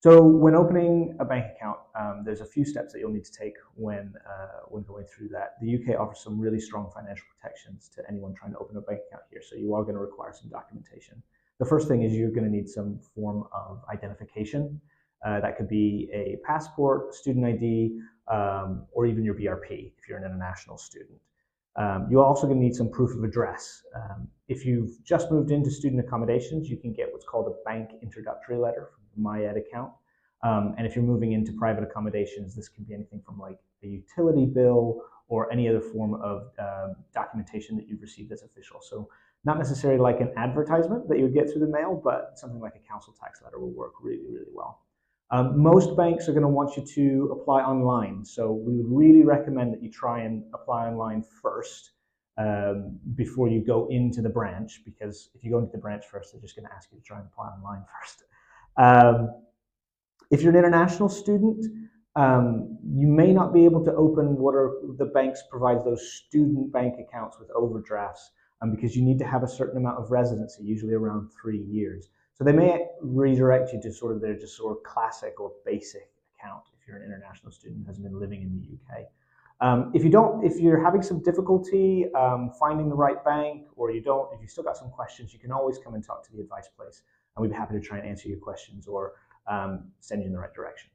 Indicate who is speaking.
Speaker 1: So when opening a bank account, there's a few steps that you'll need to take when going through that. The UK offers some really strong financial protections to anyone trying to open a bank account here, so you are going to require some documentation. The first thing is you're going to need some form of identification. That could be a passport, student ID, or even your BRP if you're an international student. You're also going to need some proof of address. If you've just moved into student accommodations, you can get what's called a bank introductory letter from the MyEd account. And if you're moving into private accommodations, this can be anything from like a utility bill or any other form of documentation that you've received as official. So not necessarily like an advertisement that you would get through the mail, but something like a council tax letter will work really, really well. Most banks are going to want you to apply online, so we would really recommend that you try and apply online first before you go into the branch, because if you go into the branch first, they're just going to ask you to try and apply online first. If you're an international student, you may not be able to open what are the banks provide those student bank accounts with overdrafts because you need to have a certain amount of residency, usually around 3 years. So they may redirect you to sort of their just sort of classic or basic account if you're an international student who hasn't been living in the UK. If you're having some difficulty finding the right bank, or if you've still got some questions, you can always come and talk to the advice place, and we'd be happy to try and answer your questions or send you in the right direction.